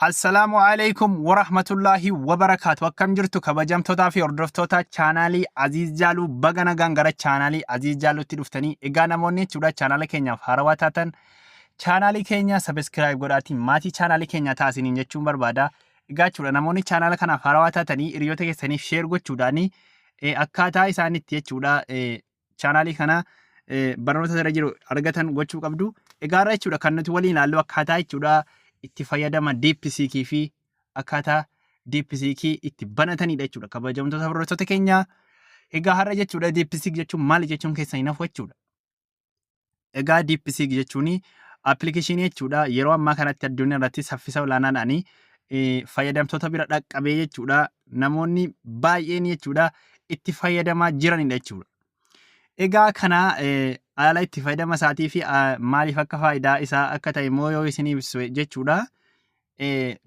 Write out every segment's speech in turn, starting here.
Assalamu alaikum wa rahmatullahi wa barakaatu. Akkam jirtu kabajamtootaa fi hordoftoota chaanaalii Aziz Jaaluu baga nagaan gara chaanaalii Aziz Jaaluutti dhuftanii. Egaa namoonni jechuudha chaanaala keenyaaf haarawaa taatan chaanaalii keenya sabiskiraayib godhaatiin maatii chaanaalii keenya taasiniin jechuun barbaada. Egaa jechuudha namoonni chaanaala kanaaf haarawaa taatanii hiriyoota keessaniif sheer gochuudhaanii akkaataa isaanitti jechuudha chaanaalii kana barnoota irra jiru argatan gochuu qabdu. Egaa irra jechuudha kan nuti waliin ilaallu akkaataa jechuudha itti fayyadama DeepSeek fi akkaataa DeepSeek itti banatanidha jechuudha kabajamtoota hordoftoota keenya. Egaa har'a jechuudha DeepSeek jechuun maali jechuun keessan hin hafu jechuudha. Egaa DeepSeek jechuun appilikeeshinii jechuudha yeroo ammaa kanatti addunyaa irratti saffisa olaanaadhaan fayyadamtoota bira dhaqqabee jechuudha namoonni baay'een jechuudha itti fayyadamaa jiranidha jechuudha. Egaa kana haala itti fayyadama isaatii fi maaliif akka faayidaa isaa akka ta'e immoo yoo isiniif ibsu jechuudha.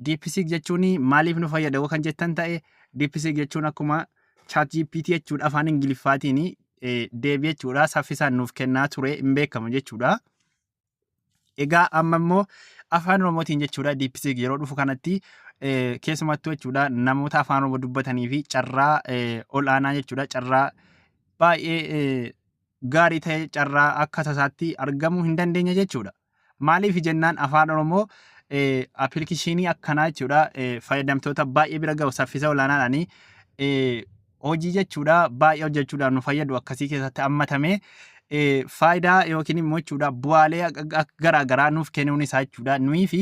DeepSeek jechuun maaliif nu fayyada kan jettan ta'e DeepSeek jechuun akkuma ChatGPT jechuudha afaan Ingiliffaatiin deebii jechuudha saffisaan nuuf kennaa ture hin beekamu jechuudha. Egaa amma immoo afaan Oromootiin jechuudha DeepSeek yeroo dhufu kanatti keessumattuu jechuudha namoota afaan Oromoo dubbatanii fi carraa olaanaa jechuudha carraa baay'ee gaarii ta'e carraa akka tasaatti argamuu hin dandeenya jechuudha. Maaliif jennaan afaan Oromoo appilikeeshinii akkanaa jechuudha fayyadamtoota baay'ee bira ga'u saffisa olaanaadhaan hojii jechuudha baay'ee hojjechuudhaan nu fayyadu akkasii keessatti hammatame faayidaa yookiin immoo jechuudha bu'aalee garaagaraa nuuf kennuun isaa jechuudha nuyi fi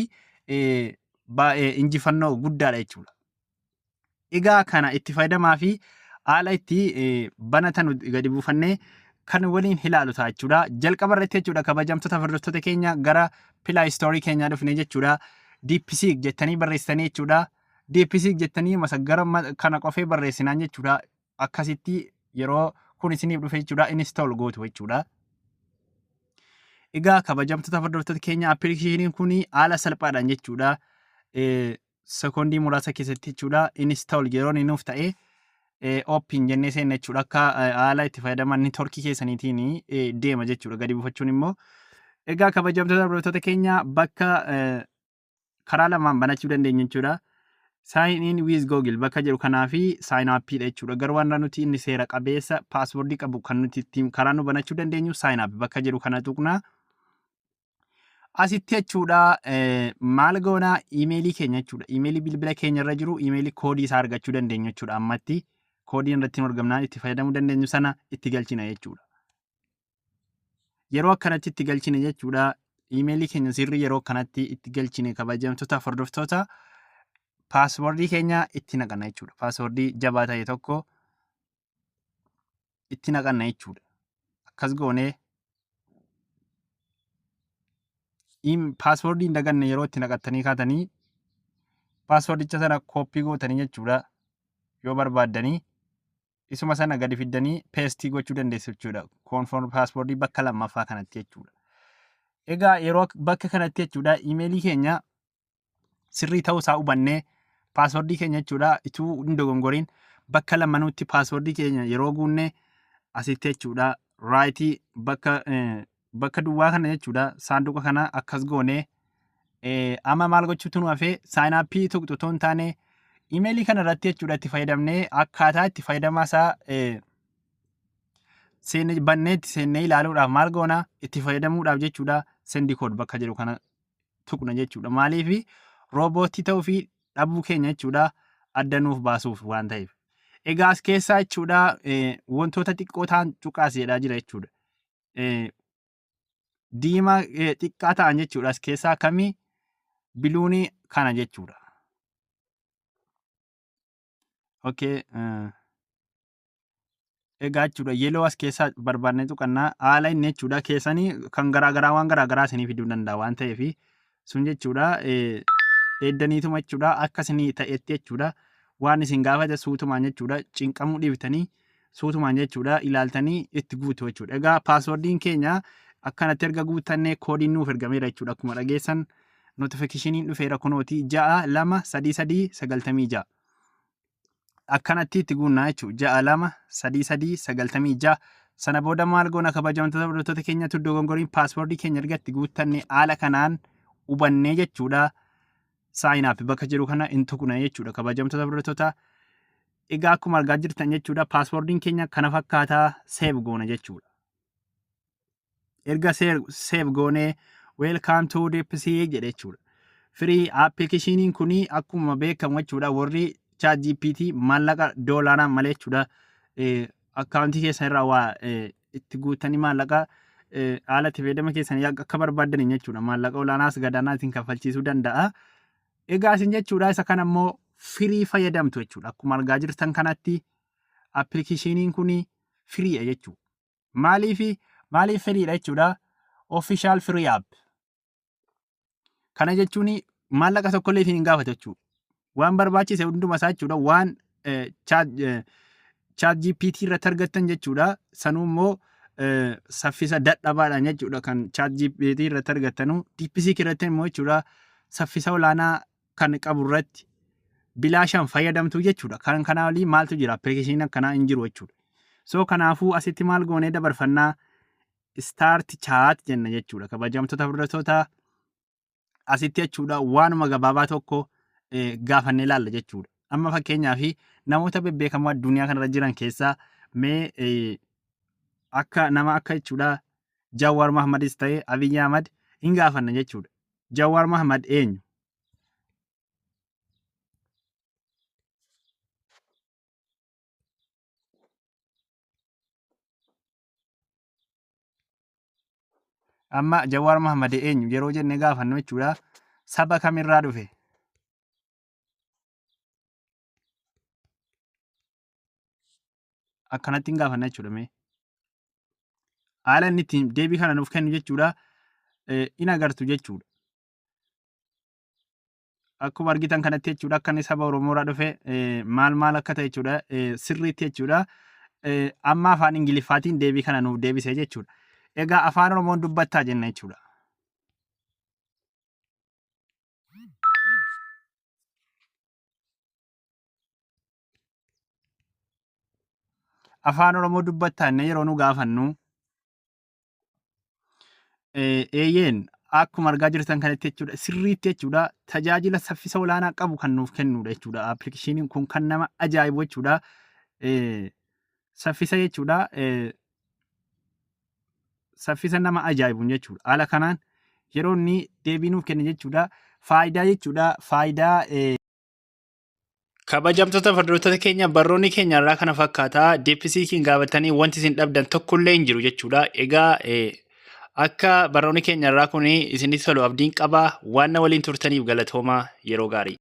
injifannoo guddaadha jechuudha. Egaa kana itti fayyadamaa fi haala itti banatan gadi buufannee kan waliin ilaalu ta'a jechuudha. Jalqaba irratti jechuudha kabajamtoota hordoftoota keenya gara Play Store keenyaa dhufne jechuudha. DeepSeek jettanii barreessitanii jechuudha. DeepSeek jettanii gara kana qofee barreessinaan jechuudha. Akkasitti yeroo kun isiniif dhufe jechuudha install gootu jechuudha. Egaa kabajamtoota hordoftoota keenya appilikeeshiniin kun haala salphaadhaan jechuudha sekoondii muraasa keessatti jechuudha install yeroo nuuf ta'e open jennee seenna jechuudha akka haala itti fayyadaman neetworkii keessaniitiin deema jechuudha gadi buufachuun immoo. Egaa kabajamtoota hordoftoota keenya bakka karaa lamaan banachuu dandeenya jechuudha. Sign in with Google bakka jedhu kanaa fi sign up dha jechuudha. Garuu waan nuti inni seera qabeessa paaswoordii qabu kan nuti ittiin karaa nu banachuu dandeenyu sign up bakka jedhu kana tuqna. Asitti jechuudha maal goona iimeelii keenya jechuudha. Iimeelii bilbila keenya irra jiru iimeelii koodii isaa argachuu dandeenya jechuudha ammatti. Koodiin irratti argamnaan itti fayyadamuu dandeenyu sana itti galchina jechuudha. Yeroo akkanatti itti galchine jechuudha iimeelii keenya sirrii yeroo akkanatti itti galchine kabajamtoota hordoftoota paaswoordii keenya itti naqanna jechuudha. Paaswoordii jabaa ta'e tokko itti naqanna jechuudha. Akkas goonee paaswoordii hin daganne yeroo itti naqattanii kaatanii paaswoordicha sana kooppii gootanii jechuudha yoo barbaaddanii isuma sana gadi fiddanii peestii gochuu dandeessu jechuudha. Koonfoorm paaswoordii bakka lammaffaa kanatti jechuudha. Egaa yeroo bakka kanatti jechuudha iimeelii keenya sirrii ta'uu isaa hubannee paaswoordii keenya jechuudha ituu hin dogongoriin bakka lamanuutti paaswoordii keenya yeroo guunne asitti jechuudha raayitii bakka duwwaa kana jechuudha saanduqa kana akkas goonee amma maal gochuutu nu hafee sign up tuqxu otoo hin taane iimeelii kana irratti jechuudha itti fayyadamnee akkaataa itti fayyadamaa isaa bannee itti seennee ilaaluudhaaf maal goona itti fayyadamuudhaaf jechuudha sendi kood bakka jedhu kana tuqna jechuudha. Maaliif roobootii ta'uu fi dhabuu keenya jechuudha adda nuuf baasuuf waan ta'eef. Egaa as keessaa jechuudha wantoota xiqqoo ta'an tuqaas jedhaa jira jechuudha. Diimaa xiqqaa ta'an jechuudha as keessaa akkamii biluunii kana jechuudha. Okay. Egaa jechuudha yeeloo as keessaa barbaadnee tuqannaa haala inni jechuudha keessanii kan garaagaraa waan garaagaraa isinii fiduu danda'a waan ta'eef sun jechuudha eeddaniituma jechuudha akka isinii ta'etti jechuudha waan isin gaafate suutumaan jechuudha cinqamuu dhiiftanii suutumaan jechuudha ilaaltanii itti guutu jechuudha. Egaa paaswoordiin keenya akkanatti erga guuttannee koodiin nuuf ergameera jechuudha akkuma dhageessan notifikashiniin dhufeera kunooti 62339. Akkanatti itti guunnaa jechuudha 62339 sana booda maal goona kabajamtoota hordoftoota keenyatti dogongoriin paaswoordii keenya erga itti guuttanne haala kanaan hubannee jechuudha sign up bakka jedhu kana in tuqna jechuudha kabajamtoota hordoftoota. Egaa akkuma argaa jirtan jechuudha paaswoordiin keenya kana fakkaataa save goona jechuudha. Erga save goonee welcome to DeepSeek jedhe jechuudha. Free application kuni akkuma beekamu jechuudha warri ChatGPT maallaqa doolaaraan malee jechuudha akkaawuntii keessan irraa waa itti guutanii maallaqa haala itti fayyadama keessanii akka barbaadan jechuudha maallaqa olaanaas gadaanaatiin kaffalchiisuu danda'a. Egaa isin jechuudha isa kana immoo firii fayyadamtu jechuudha. Akkuma argaa jirtan kanatti appilikeeshiniin kuni firiidha jechuudha. Maaliif firiidha jechuudha? Official free app. Kana jechuun maallaqa tokkollee isin hin gaafatu jechuudha. Waan barbaachise hunduma isaa jechuudha waan ChatGPT irratti argattan jechuudha. Sanuu immoo saffisa dadhabaadhaan jechuudha kan ChatGPT irratti argattanu. DeepSeek irratti immoo jechuudha saffisa olaanaa kan qabu irratti bilaashaan fayyadamtu jechuudha. Kan kanaa olii maaltu jira? Appilikeeshiniin akkanaa hin jiru jechuudha. So kanaafuu asitti maal goonee dabarfannaa start chat jenna jechuudha. Kabajamtoota hordoftoota asitti jechuudha waanuma gabaabaa tokko gaafannee ilaalla jechuudha. Amma fakkeenyaaf namoota bebbeekamoo addunyaa kanarra jiran keessaa mee akka nama akka jechuudha Jawaar Mohammadis ta'e Abiy Ahmad hin gaafanna jechuudha. Jawaar Mohammad eenyu? Amma Jawaar Mohammad eenyu yeroo jenne gaafannu jechuudha saba kamirraa dhufe? Akkanatti hin gaafanna jechuudha mee. Haala inni ittiin deebii kana nuuf kennu jechuudha in agartu jechuudha. Akkuma argitan kanatti jechuudha akka inni saba Oromoorraa dhufe maal akka ta'e jechuudha sirriitti jechuudha. Amma afaan Ingiliffaatiin deebii kana nuuf deebisee jechuudha. Egaa afaan Oromoon dubbattaa jenna jechuudha. Afaan Oromoo dubbattaa inni yeroo nu gaafannu eeyyeen akkuma argaa jirtan kanatti jechuudha sirriitti jechuudha tajaajila saffisa olaanaa qabu kan nuuf kennudha jechuudha. Appilikeeshiniin kun kan nama ajaa'ibu jechuudha. Saffisa jechuudha. Saffisa nama ajaa'ibuun jechuudha. Haala kanaan yeroo inni deebii nuuf kenna jechuudha. Faayidaa jechuudha. Faayidaa kabajamtoota hordoftoota keenya barnoonni keenya irraa kana fakkaata. DeepSeekiin gaafatanii wanti isin dhabdan tokkollee hin jiru jechuudha. Egaa akka barnoonni keenya irraa kun isinitti tolu abdiin qaba. Waan waliin turtaniif galatoomaa yeroo gaarii.